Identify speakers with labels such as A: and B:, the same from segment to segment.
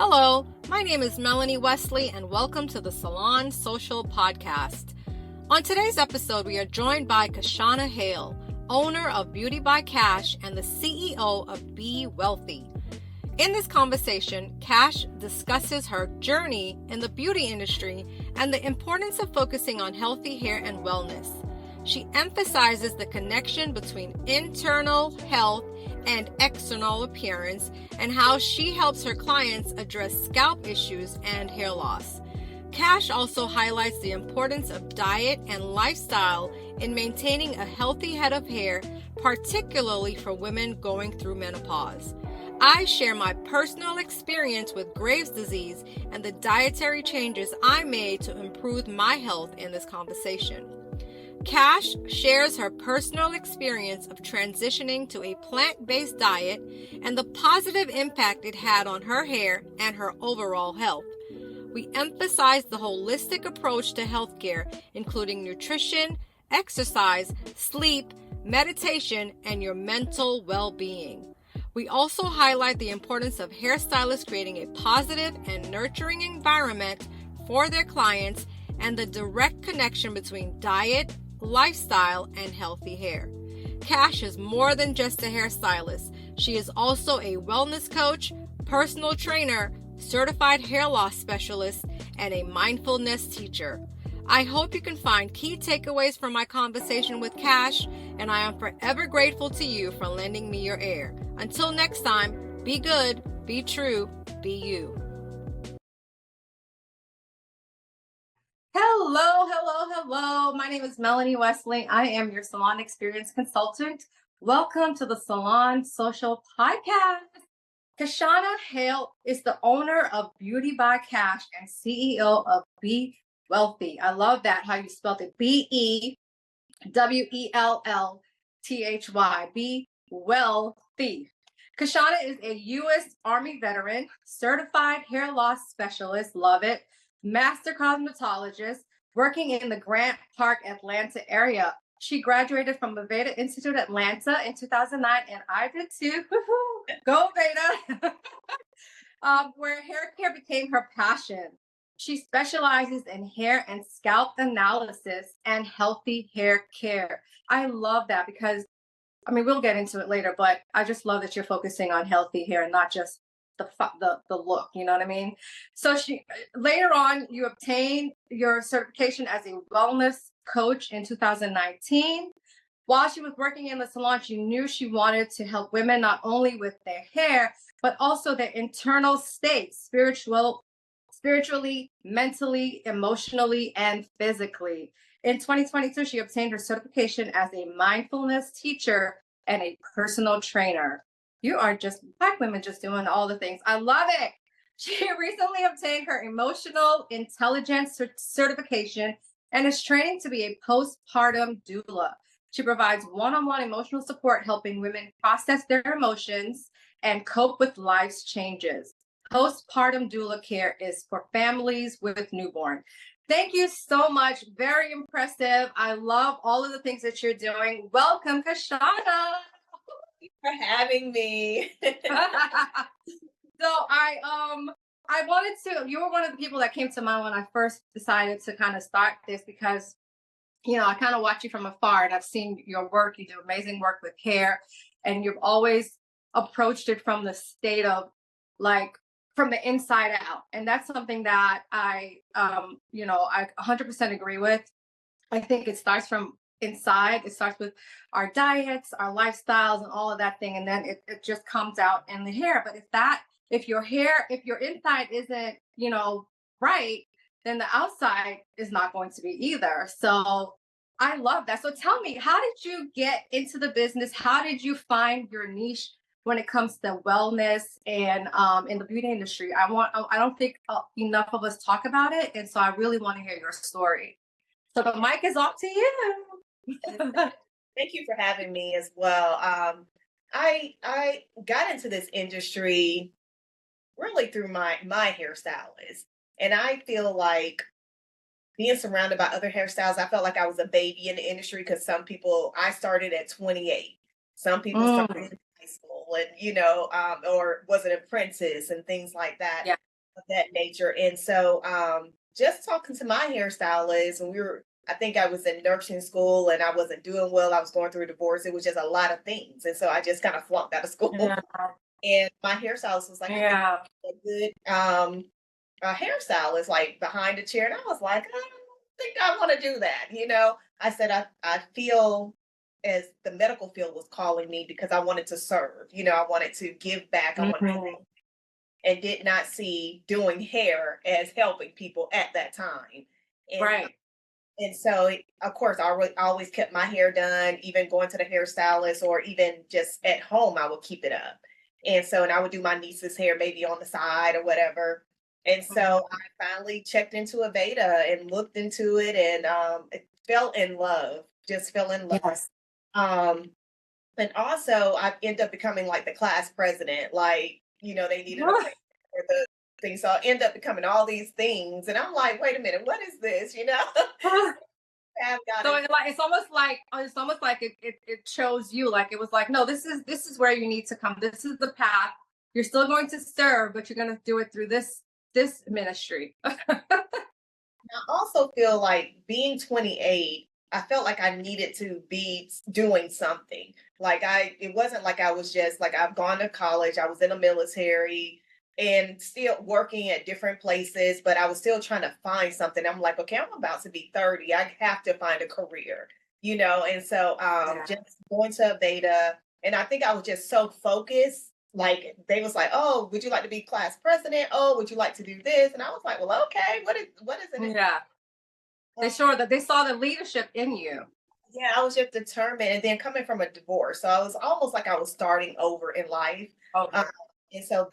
A: Hello, my name is Melanie Wesley, and welcome to the Salon Social Podcast. On today's episode, we are joined by Kashana Hale, owner of Beauty by Kash and the CEO of Be Wealthy. In this conversation, Kash discusses her journey in the beauty industry and the importance of focusing on healthy hair and wellness. She emphasizes the connection between internal health and external appearance and how she helps her clients address scalp issues and hair loss. Kash also highlights the importance of diet and lifestyle in maintaining a healthy head of hair, particularly for women going through menopause. I share my personal experience with Graves' disease and the dietary changes I made to improve my health in this conversation. Kash shares her personal experience of transitioning to a plant-based diet and the positive impact it had on her hair and her overall health. We emphasize the holistic approach to healthcare, including nutrition, exercise, sleep, meditation, and your mental well-being. We also highlight the importance of hairstylists creating a positive and nurturing environment for their clients and the direct connection between diet, lifestyle, and healthy hair. Kash is more than just a hairstylist. She is also a wellness coach, personal trainer, certified hair loss specialist, and a mindfulness teacher. I hope you can find key takeaways from my conversation with Kash, and I am forever grateful to you for lending me your ear. Until next time, be good, be true, be you. Hello. My name is Melanie Wesley. I am your salon experience consultant. Welcome to the Salon Social Podcast. Kashana Hale is the owner of Beauty by Kash and CEO of Be Wealthy. I love that, how you spelled it. Bewellthy. Be Wealthy. Kashana is a U.S. Army veteran, certified hair loss specialist, love it, master cosmetologist, working in the Grant Park, Atlanta area. She graduated from the Veda Institute Atlanta in 2009, and I did too. Go Veda! Where hair care became her passion. She specializes in hair and scalp analysis and healthy hair care. I love that because, we'll get into it later, but I just love that you're focusing on healthy hair and not just the look, you know what I mean? So later on, you obtained your certification as a wellness coach in 2019. While she was working in the salon, she knew she wanted to help women not only with their hair, but also their internal state, spiritually, mentally, emotionally, and physically. In 2022, she obtained her certification as a mindfulness teacher and a personal trainer. You are just Black women just doing all the things. I love it. She recently obtained her emotional intelligence certification and is training to be a postpartum doula. She provides one-on-one emotional support, helping women process their emotions and cope with life's changes. Postpartum doula care is for families with newborn. Thank you so much. Very impressive. I love all of the things that you're doing. Welcome, Kashana.
B: For having me.
A: So I wanted to, you were one of the people that came to mind when I first decided to kind of start this because, I kind of watch you from afar and I've seen your work. You do amazing work with hair and you've always approached it from the state of from the inside out. And that's something that I 100% agree with. I think it starts from inside. It starts with our diets, our lifestyles, and all of that thing, and then it just comes out in the hair. But if your inside isn't right, then the outside is not going to be either. So I love that. So tell me, how did you get into the business? How did you find your niche when it comes to wellness and in the beauty industry? I don't think enough of us talk about it, and so I really want to hear your story. So the mic is off to you.
B: Thank you for having me as well. I got into this industry really through my hairstylist. And I feel like being surrounded by other hairstyles, I felt like I was a baby in the industry because I started at 28. Some people started in high school and, or was an apprentice and things like that.
A: Yeah.
B: of that nature. And so just talking to my hairstylist, and I think I was in nursing school and I wasn't doing well. I was going through a divorce. It was just a lot of things. And so I just kind of flunked out of school.
A: Yeah.
B: And my hairstylist was like, I think
A: Yeah.
B: a good hairstylist, like behind the chair. And I was like, I don't think I want to do that. I said, I feel as the medical field was calling me because I wanted to serve, I wanted to give back. I wanted to,
A: Mhm.
B: and did not see doing hair as helping people at that time. And
A: Right.
B: and so, of course, I always kept my hair done, even going to the hairstylist or even just at home, I would keep it up. And so, and I would do my niece's hair maybe on the side or whatever. And so
A: Mhm.
B: I finally checked into Aveda and looked into it and it fell in love, just fell in love.
A: Yes.
B: Um, and also, I end up becoming like the class president. Like, they needed a president for the thing. So I end up becoming all these things. And I'm like, wait a minute, what is this? Have
A: So
B: gotten
A: it's almost like it chose you. Like it was like, no, this is where you need to come. This is the path. You're still going to serve, but you're going to do it through this ministry.
B: I also feel like being 28, I felt like I needed to be doing something. Like it wasn't like I was just like I've gone to college, I was in the military and still working at different places, but I was still trying to find something. I'm like, okay, I'm about to be 30. I have to find a career, and so
A: Yeah.
B: just going to Beta, and I think I was just so focused. Like they was like, oh, would you like to be class president? Oh, would you like to do this? And I was like, well, okay, what is it?
A: Yeah. They sure that they saw the leadership in you.
B: Yeah, I was just determined. And then coming from a divorce, so I was almost like I was starting over in life.
A: Okay.
B: Um, and so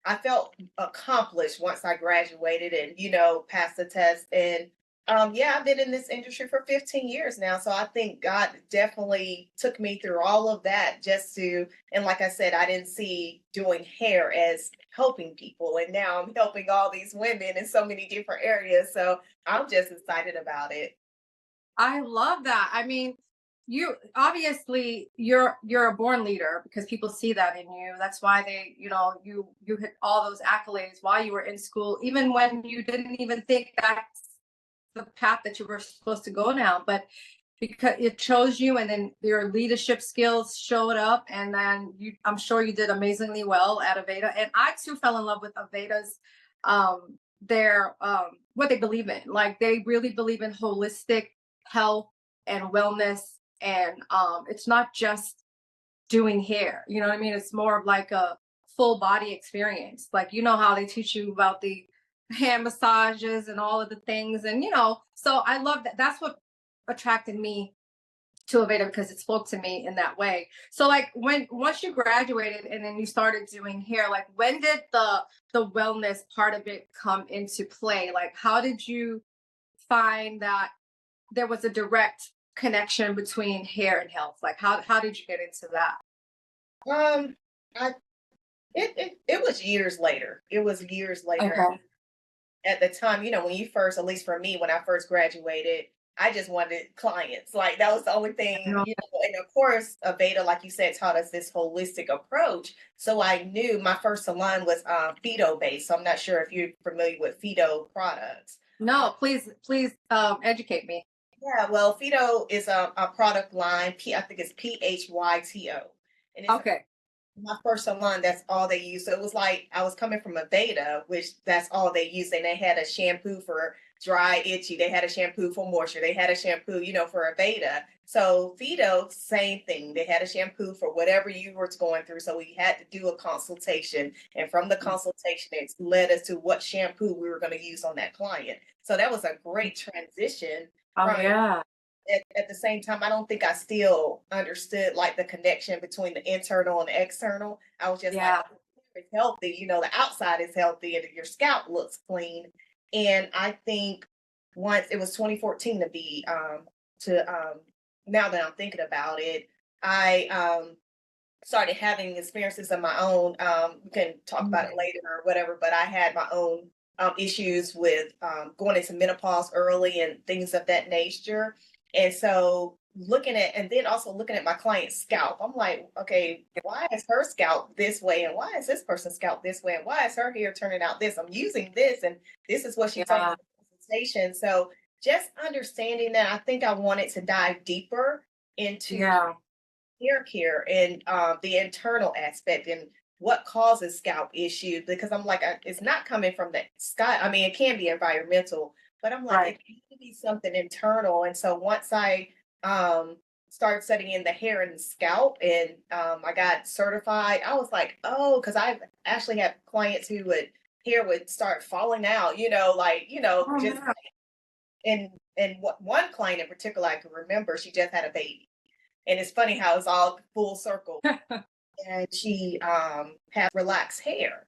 B: I felt accomplished once I graduated and, passed the test. And yeah, I've been in this industry for 15 years now. So I think God definitely took me through all of that and like I said, I didn't see doing hair as helping people. And now I'm helping all these women in so many different areas. So I'm just excited about it.
A: I love that. I mean, you obviously you're a born leader because people see that in you. That's why you hit all those accolades while you were in school, even when you didn't even think that's the path that you were supposed to go now. But because it chose you, and then your leadership skills showed up, and then I'm sure you did amazingly well at Aveda. And I too fell in love with Aveda's their what they believe in. Like they really believe in holistic health and wellness, and it's not just doing hair, you know what I mean? It's more of like a full body experience. Like how they teach you about the hand massages and all of the things, and so I love that. That's what attracted me to Aveda, because it spoke to me in that way. So like once you graduated and then you started doing hair, like when did the wellness part of it come into play? Like how did you find that there was a direct connection between hair and health? Like how did you get into that?
B: Um, I it was years later. It was years later.
A: Okay.
B: At the time, when you first, at least for me, when I first graduated, I just wanted clients. Like that was the only thing,
A: No.
B: and of course, Beta, like you said, taught us this holistic approach. So I knew my first salon was Fido based. So I'm not sure if you're familiar with Fido products.
A: No, please educate me.
B: Yeah, well, Fido is a product line. I think it's PHYTO, and it's
A: Okay.
B: my first salon, that's all they used. So it was like I was coming from a beta, which that's all they used. And they had a shampoo for dry, itchy. They had a shampoo for moisture. They had a shampoo, for a beta. So Fido, same thing. They had a shampoo for whatever you were going through. So we had to do a consultation. And from the consultation, it led us to what shampoo we were going to use on that client. So that was a great transition
A: Oh
B: from
A: yeah.
B: at the same time, I don't think I still understood like the connection between the internal and the external. I was just like,
A: Yeah.
B: oh, it's healthy, the outside is healthy and your scalp looks clean. And I think once it was 2014 to be to now that I'm thinking about it, I started having experiences of my own. We can talk about it
A: Mhm.
B: later or whatever, but I had my own issues with going into menopause early and things of that nature. And so looking at, and then also looking at my client's scalp. I'm like, okay, why is her scalp this way? And why is this person's scalp this way? And why is her hair turning out this? I'm using this, and this is what she told me in
A: Yeah.
B: the presentation. So just understanding that, I think I wanted to dive deeper into
A: Yeah.
B: hair care and the internal aspect and what causes scalp issues, because I'm like, it's not coming from the sky. I mean, it can be environmental, but I'm like,
A: Right.
B: it can be something internal. And so once I started studying the hair and the scalp, and I got certified, I was like, oh, because I've actually had clients who would hair would start falling out,
A: Oh,
B: just
A: yeah.
B: and what one client in particular I can remember, she just had a baby. And it's funny how it's all full circle. And she had relaxed hair.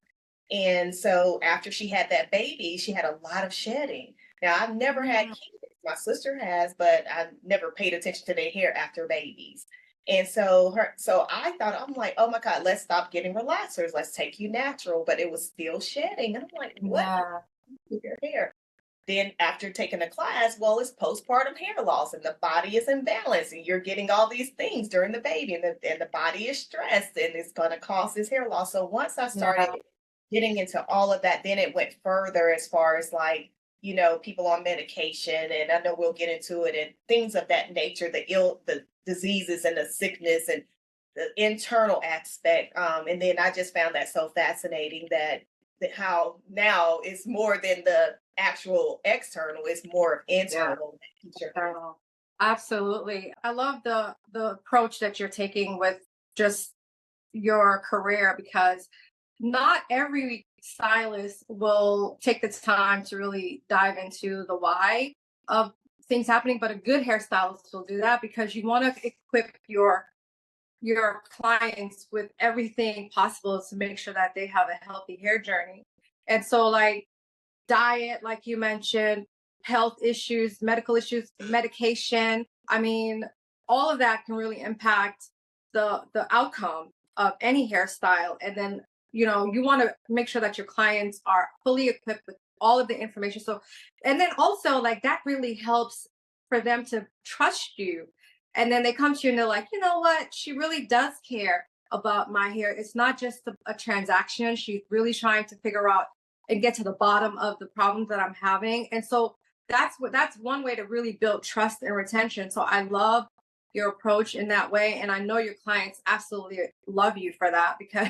B: And so after she had that baby, she had a lot of shedding. Now, I've never had
A: Mm,
B: kids. My sister has, but I never paid attention to their hair after babies. And so I thought, I'm like, oh my God, let's stop getting relaxers. Let's take you natural. But it was still shedding. And I'm like, what
A: yeah.
B: with your hair? Then after taking a class, well, it's postpartum hair loss and the body is imbalanced and you're getting all these things during the baby, and the body is stressed and it's going to cause this hair loss. So once I started
A: Yeah.
B: getting into all of that, then it went further as far as like, people on medication, and I know we'll get into it, and things of that nature, the diseases and the sickness and the internal aspect. And then I just found that so fascinating that how now it's more than the actual external, it's more of
A: Yeah.
B: internal. Sure.
A: External. Absolutely. I love the approach that you're taking with just your career, because not every stylist will take the time to really dive into the why of things happening, but a good hairstylist will do that, because you want to equip your clients with everything possible to make sure that they have a healthy hair journey. And so, like, diet, like you mentioned, health issues, medical issues, medication. I mean, all of that can really impact the outcome of any hairstyle. And then, you want to make sure that your clients are fully equipped with all of the information. So, and then also, like, that really helps for them to trust you. And then they come to you and they're like, you know what? She really does care about my hair. It's not just a transaction. She's really trying to figure out and get to the bottom of the problems that I'm having. And so that's one way to really build trust and retention. So I love your approach in that way. And I know your clients absolutely love you for that, because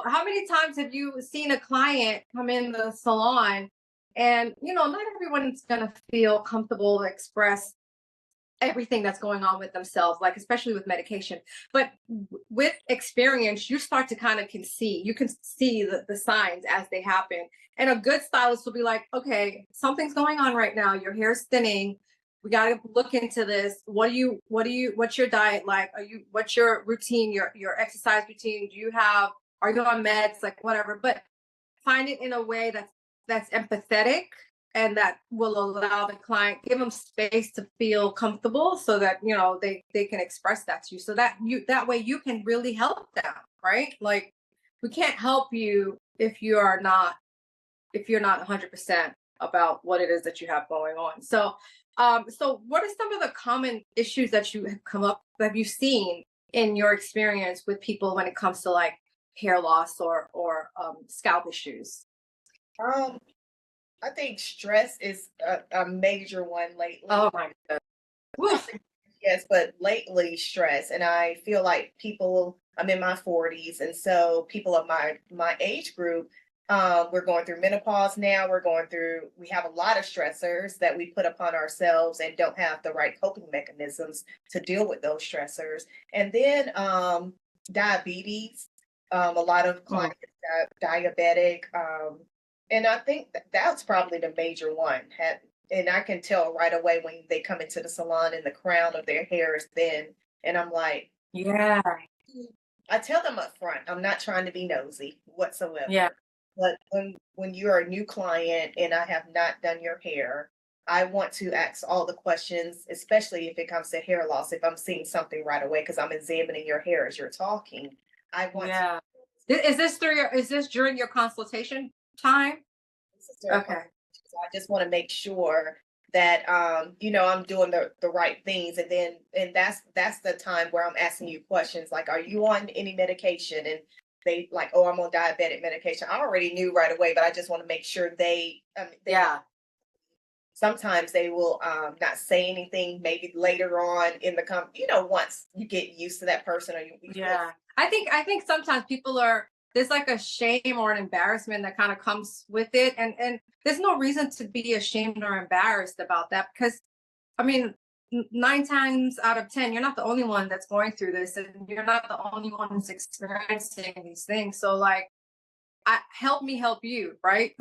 A: how many times have you seen a client come in the salon, and not everyone's gonna feel comfortable to express everything that's going on with themselves, like especially with medication. But with experience, you start to kind of you can see the signs as they happen. And a good stylist will be like, okay, something's going on right now. Your hair's thinning. We got to look into this. What's your diet like? What's your routine, your exercise routine? Are you on meds? Like, whatever. But find it in a way that's empathetic, and that will allow the client, give them space to feel comfortable, so that they can express that to you, so that way you can really help them, right? Like, we can't help you if you're not 100% about what it is that you have going on. So what are some of the common issues that have you seen in your experience with people when it comes to, like, hair loss or scalp issues?
B: um I think stress is a major one
A: Oh
B: lately.
A: my god.
B: I
A: Woof.
B: think, yes, but lately stress, and I feel like people. I'm in my 40s, and so people of my age group, we're going through menopause now. We have a lot of stressors that we put upon ourselves and don't have the right coping mechanisms to deal with those stressors. And then diabetes. A lot of
A: Mm.
B: clients diabetic. And I think that's probably the major one. And I can tell right away when they come into the salon and the crown of their hair is thin. And I'm like,
A: Yeah.
B: I tell them up front, I'm not trying to be nosy
A: Yeah.
B: whatsoever. But when you're a new client and I have not done your hair, I want to ask all the questions, especially if it comes to hair loss. If I'm seeing something right away, because I'm examining your hair as you're talking, I want to.
A: Yeah. Is this during your consultation time?
B: This is their
A: Okay.
B: conversation. So I just want to make sure that I'm doing the right things. And that's the time where I'm asking you questions like, are you on any medication? And they like, oh, I'm on diabetic medication. I already knew right away, but I just want to make sure
A: Yeah.
B: sometimes they will not say anything maybe later on in the once you get used to that person or you feel.
A: Yeah. I think sometimes people are there's like a shame or an embarrassment that kind of comes with it. And there's no reason to be ashamed or embarrassed about that because I mean 9 times out of 10, you're not the only one that's going through this and you're not the only one who's experiencing these things. So like help me help you, right?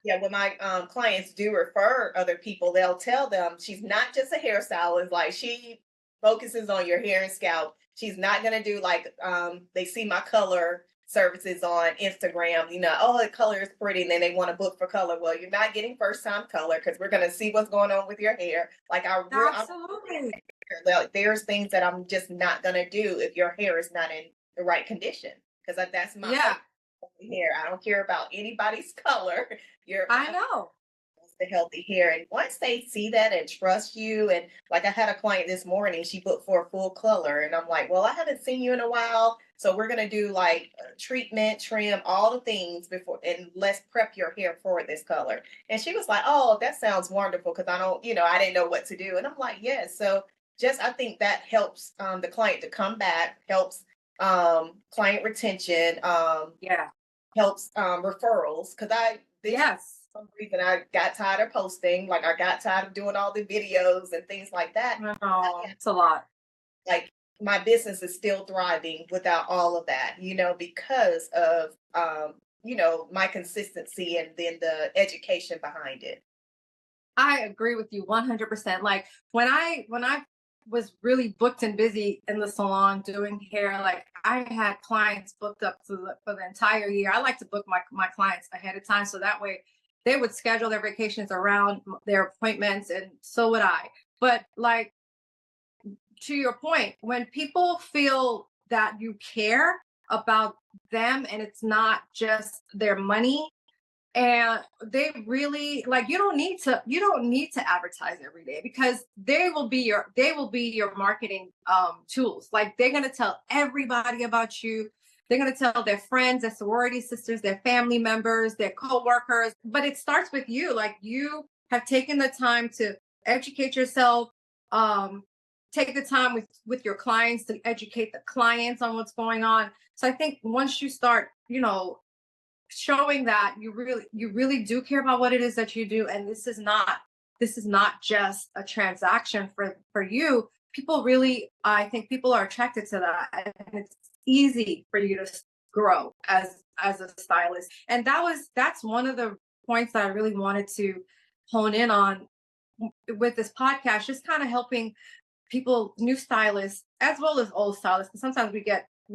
B: Yeah, when my clients do refer other people, they'll tell them she's not just a hairstylist. Like she focuses on your hair and scalp. She's not gonna do like they see my color services on Instagram. Oh, the color is pretty, and then they want to book for color. Well, you're not getting first time color because we're gonna see what's going on with your hair. Like
A: Absolutely.
B: there's things that I'm just not gonna do if your hair is not in the right condition because that's my
A: Yeah,
B: hair. I don't care about anybody's color. Your
A: I know.
B: the healthy hair. And once they see that and trust you, and like I had a client this morning, she booked for a full color, and I'm like, well, I haven't seen you in a while, so we're gonna do like treatment, trim, all the things before, and let's prep your hair for this color. And she was like, oh, that sounds wonderful because I don't, I didn't know what to do. And I'm like, yes. So just I think that helps the client to come back, helps client retention,
A: Yeah.
B: helps referrals because
A: Yes.
B: some reason I got tired of posting. Like I got tired of doing all the videos and things like that.
A: No, it's a lot.
B: Like my business is still thriving without all of that, because of my consistency and then the education behind it.
A: I agree with you 100%. Like when I was really booked and busy in the salon doing hair, like I had clients booked up for the entire year. I like to book my clients ahead of time so that way they would schedule their vacations around their appointments and so would I. But like to your point, when people feel that you care about them and it's not just their money and they really like you don't need to advertise every day because they will be your marketing tools. Like they're going to tell everybody about you. They're going to tell their friends, their sorority sisters, their family members, their co-workers, but it starts with you. Like you have taken the time to educate yourself, um take the time with your clients to educate the clients on what's going on. So I think once you start showing that you really do care about what it is that you do, and this is not just a transaction for you. People really, I think people are attracted to that, and it's easy for you to grow as a stylist. And that's one of the points that I really wanted to hone in on with this podcast, just kind of helping people, new stylists as well as old stylists, because sometimes we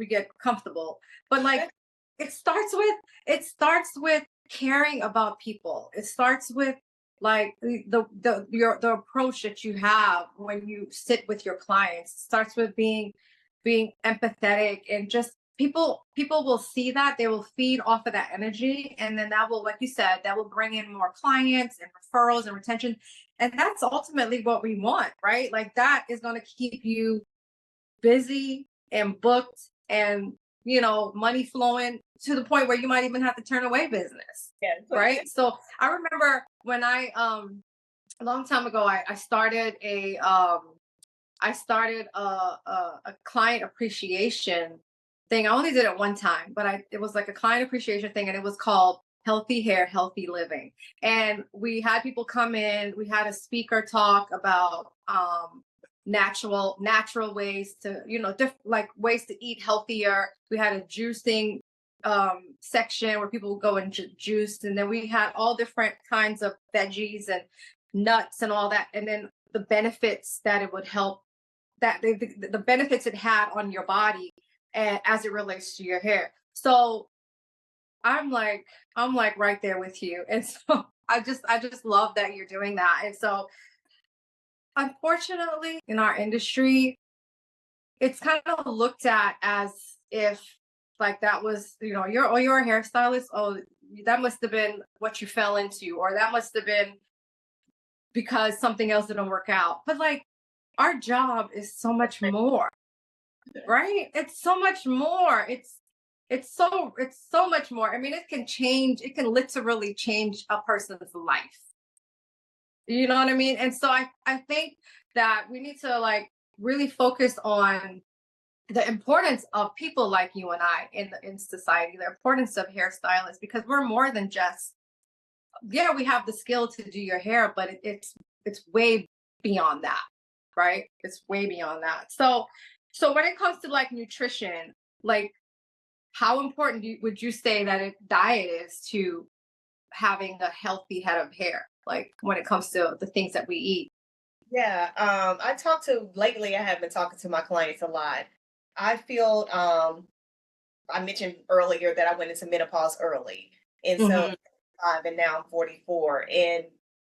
A: get comfortable. But like it starts with caring about people. It starts with like the approach that you have when you sit with your clients. It starts with being empathetic, and just people will see that, they will feed off of that energy, and then that will, like you said, that will bring in more clients and referrals and retention. And that's ultimately what we want, right? Like that is going to keep you busy and booked and money flowing to the point where you might even have to turn away business,
B: Yeah.
A: right? So I remember when I a long time ago I started a client appreciation thing. I only did it one time, but it was like a client appreciation thing, and it was called Healthy Hair, Healthy Living. And we had people come in. We had a speaker talk about natural ways to like ways to eat healthier. We had a juicing section where people would go and juice, and then we had all different kinds of veggies and nuts and all that, and then the benefits that it would help, that the benefits it had on your body and as it relates to your hair. So I'm like right there with you. And so I just love that you're doing that. And so unfortunately in our industry, it's kind of looked at as if like that was, you're a hairstylist. Oh, that must have been what you fell into, or that must have been because something else didn't work out. But like our job is so much more, right? It's so much more. It's so much more. I mean, it can literally change a person's life. You know what I mean? And so I think that we need to like really focus on the importance of people like you and I in society, the importance of hairstylists, because we're more than just, yeah, we have the skill to do your hair, but it's way beyond that, right? It's way beyond that. So when it comes to like nutrition, like how important would you say that diet is to having a healthy head of hair? Like when it comes to the things that we eat.
B: Yeah, I talk to lately. I have been talking to my clients a lot. I feel I mentioned earlier that I went into menopause early, and so
A: Hmm.
B: and now I'm 44. And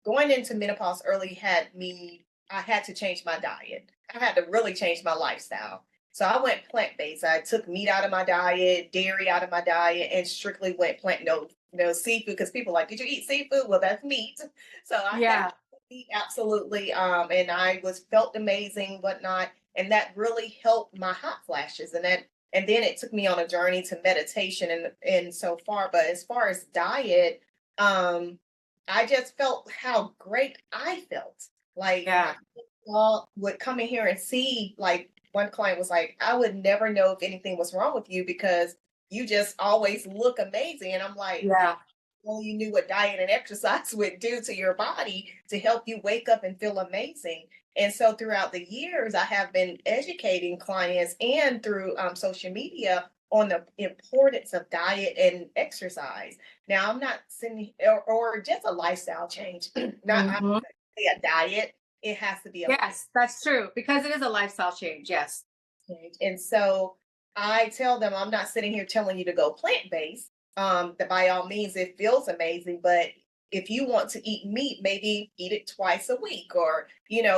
B: going into menopause early had me. I had to change my diet. I had to really change my lifestyle. So I went plant based. I took meat out of my diet, dairy out of my diet, and strictly went plant. No seafood because people are like, did you eat seafood? Well, that's meat. So I had
A: Yeah.
B: meat absolutely, and I was felt amazing, whatnot, and that really helped my hot flashes, and then it took me on a journey to meditation and so far. But as far as diet, um, I just felt how great I felt. Like
A: Yeah.
B: people would come in here and see, like one client was like, I would never know if anything was wrong with you because you just always look amazing. And I'm like,
A: Yeah.
B: well, you knew what diet and exercise would do to your body to help you wake up and feel amazing. And so throughout the years, I have been educating clients and through social media on the importance of diet and exercise. Now, I'm not sending or just a lifestyle change, not I
A: Hmm.
B: say a diet. It has to be a lifestyle
A: Yes, that's true because it is a lifestyle change. Yes.
B: change. And so I tell them I'm not sitting here telling you to go plant based. That by all means it feels amazing, but if you want to eat meat, maybe eat it twice a week, or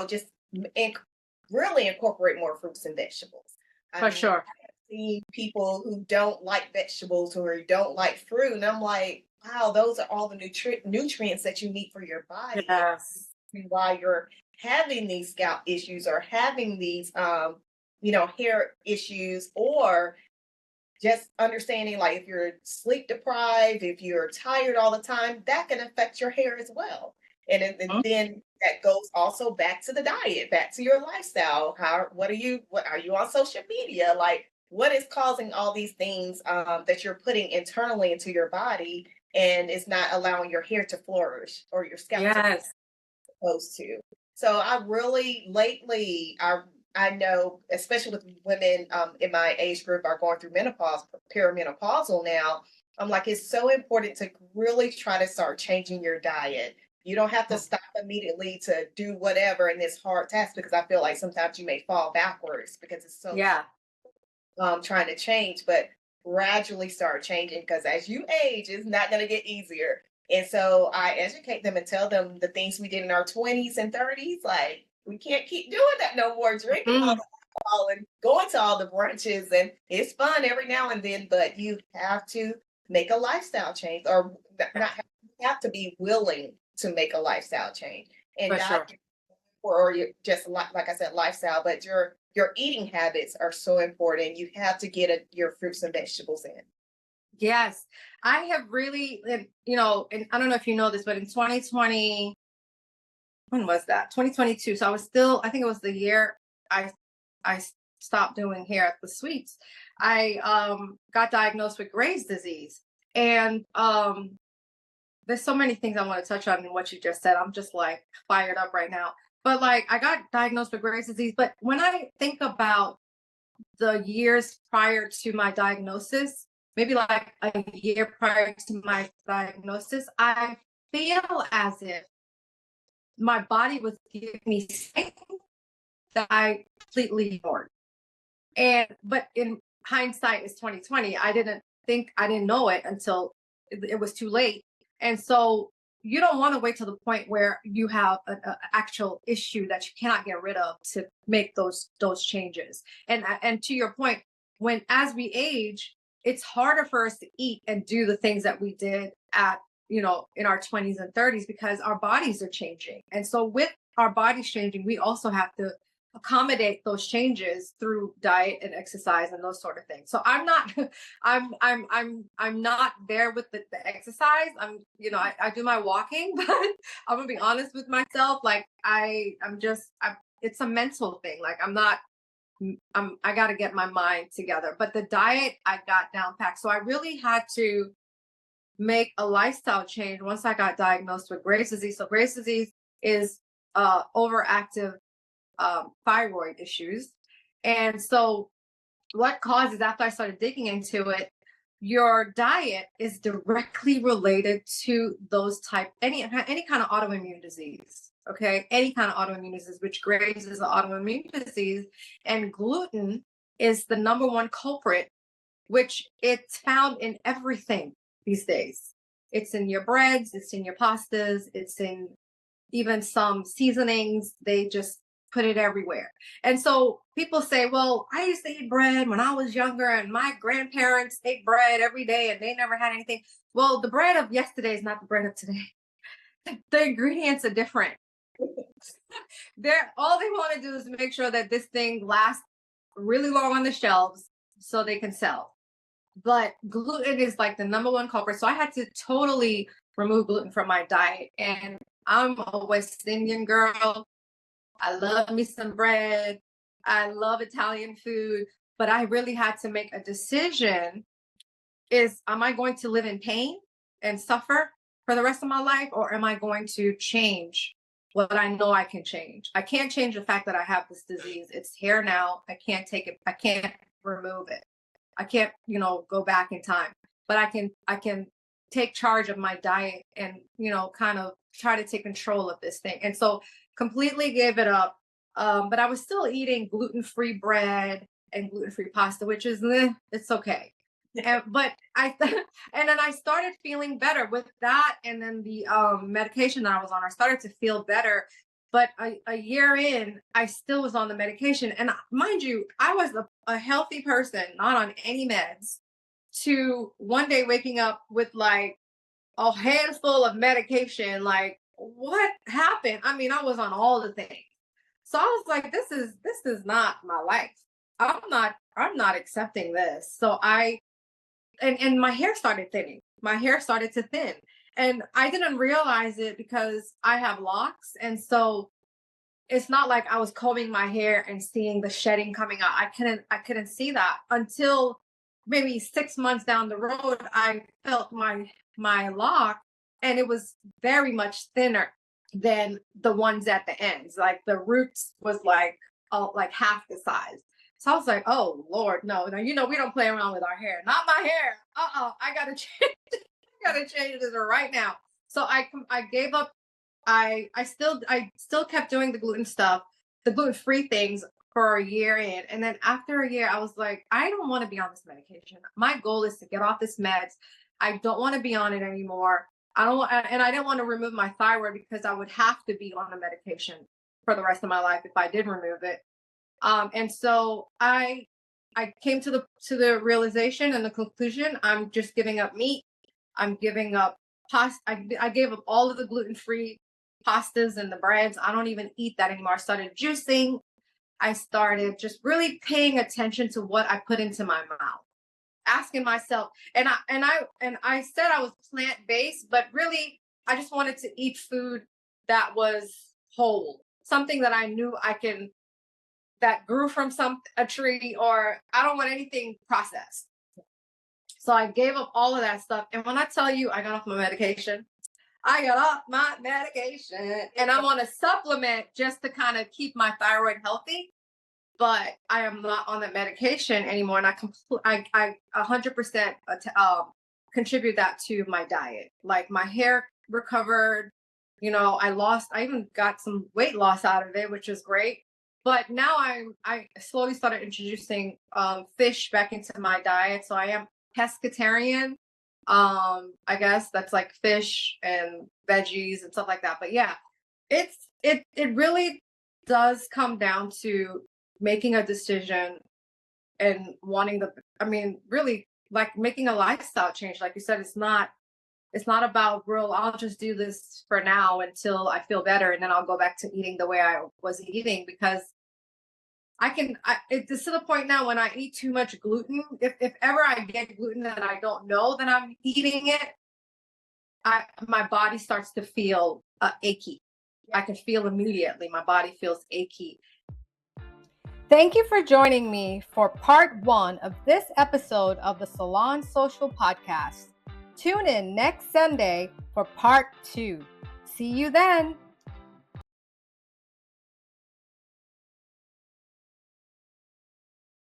B: just really incorporate more fruits and vegetables. I
A: For
B: mean,
A: sure.
B: I've seen people who don't like vegetables or don't like fruit, and I'm like, wow, those are all the nutrients that you need for your body,
A: Yes.
B: and why you're having these scalp issues or having these hair issues, or just understanding like if you're sleep deprived, if you're tired all the time, that can affect your hair as well. And
A: Mhm.
B: then that goes also back to the diet, back to your lifestyle. What are you on social media? Like what is causing all these things that you're putting internally into your body, and it's not allowing your hair to flourish or your scalp to
A: Yes.
B: supposed to. So I really lately I know, especially with women in my age group are going through menopause, perimenopausal now. I'm like, it's so important to really try to start changing your diet. You don't have to stop immediately to do whatever in this hard task, because I feel like sometimes you may fall backwards because it's so
A: Yeah.
B: trying to change, but gradually start changing, because as you age, it's not going to get easier. And so I educate them and tell them the things we did in our 20s and 30s. Like, we can't keep doing that no more, drinking all
A: Mhm.
B: the alcohol and going to all the brunches. And it's fun every now and then, but you have to make a lifestyle change, or not have, you have to be willing to make a lifestyle change. And
A: For
B: not
A: sure.
B: or you just like I said, lifestyle, but your eating habits are so important. You have to get your fruits and vegetables in.
A: Yes. I have really, and I don't know if you know this, but in 2020, when was that? 2022. So I was still, I think it was the year I I stopped doing hair at the suites. I got diagnosed with Graves' disease. And there's so many things I want to touch on in what you just said. I'm just like fired up right now. But like I got diagnosed with Graves' disease. But when I think about the years prior to my diagnosis, maybe like a year prior to my diagnosis, I feel as if my body was giving me something that I completely ignored. And but in hindsight is 2020. I didn't know it until it was too late. And so you don't want to wait till the point where you have an actual issue that you cannot get rid of to make those changes. And to your point, when as we age, it's harder for us to eat and do the things that we did at in our 20s and 30s, because our bodies are changing. And so with our bodies changing, we also have to accommodate those changes through diet and exercise and those sort of things. So I'm not I'm not there with the exercise. I do my walking, but I'm gonna be honest with myself. Like it's a mental thing. Like I got to get my mind together. But the diet I got down packed. So I really had to make a lifestyle change once I got diagnosed with Graves' disease. So Graves' disease is overactive thyroid issues. And so what causes, after I started digging into it, your diet is directly related to those any kind of autoimmune disease. Okay, any kind of autoimmune disease, which Graves is an autoimmune disease, and gluten is the number one culprit, which it's found in everything these days. It's in your breads, it's in your pastas, it's in even some seasonings. They just put it everywhere. And so people say, well, I used to eat bread when I was younger, and my grandparents ate bread every day and they never had anything. Well, the bread of yesterday is not the bread of today. The ingredients are different. All they want to do is make sure that this thing lasts really long on the shelves so they can sell. But gluten is like the number one culprit. So I had to totally remove gluten from my diet. And I'm a West Indian girl. I love me some bread. I love Italian food. But I really had to make a decision. Am I going to live in pain and suffer for the rest of my life? Or am I going to change what I know I can change? I can't change the fact that I have this disease. It's here now. I can't take it. I can't remove it. I can't, go back in time. But I can take charge of my diet and, kind of try to take control of this thing. And so completely gave it up. But I was still eating gluten-free bread and gluten-free pasta, which is, it's okay. But and then I started feeling better with that. And then the medication that I was on, I started to feel better. But a year in, I still was on the medication. And mind you, I was a healthy person, not on any meds, to one day waking up with like a handful of medication. Like, what happened? I mean, I was on all the things. So I was like, this is not my life. I'm not accepting this. So and my hair started thinning. My hair started to thin. And I didn't realize it because I have locks. And so it's not like I was combing my hair and seeing the shedding coming out. I couldn't see that until maybe 6 months down the road. I felt my lock, and it was very much thinner than the ones at the ends. Like the roots was like half the size. So I was like, oh Lord, no, we don't play around with our hair. Not my hair. I gotta change. I gotta change this right now. So I gave up. I still kept doing the gluten stuff, the gluten-free things for a year in. And then after a year, I was like, I don't want to be on this medication. My goal is to get off this meds. I don't want to be on it anymore. I didn't want to remove my thyroid because I would have to be on the medication for the rest of my life if I did remove it. And so I came to the realization and the conclusion, I'm just giving up meat. I'm giving up pasta. I gave up all of the gluten-free pastas and the breads. I don't even eat that anymore. I started juicing. I started just really paying attention to what I put into my mouth, asking myself, and I said I was plant-based, but really I just wanted to eat food that was whole, something that I knew that grew from a tree, or I don't want anything processed. So I gave up all of that stuff. And when I tell you I got off my medication, and I'm on a supplement just to kind of keep my thyroid healthy, but I am not on that medication anymore. And I 100% contribute that to my diet. Like my hair recovered, I even got some weight loss out of it, which is great. But now I slowly started introducing fish back into my diet. So I am pescatarian. I guess that's like fish and veggies and stuff like that. But yeah, it really does come down to making a decision and really like making a lifestyle change. Like you said, it's not It's not about, bro, I'll just do this for now until I feel better, and then I'll go back to eating the way I was eating, because it's to the point now when I eat too much gluten, if ever I get gluten and I don't know that I'm eating it, my body starts to feel achy. I can feel immediately my body feels achy. Thank you for joining me for part 1 of this episode of the Salon Social Podcast. Tune in next Sunday for part 2. See you then.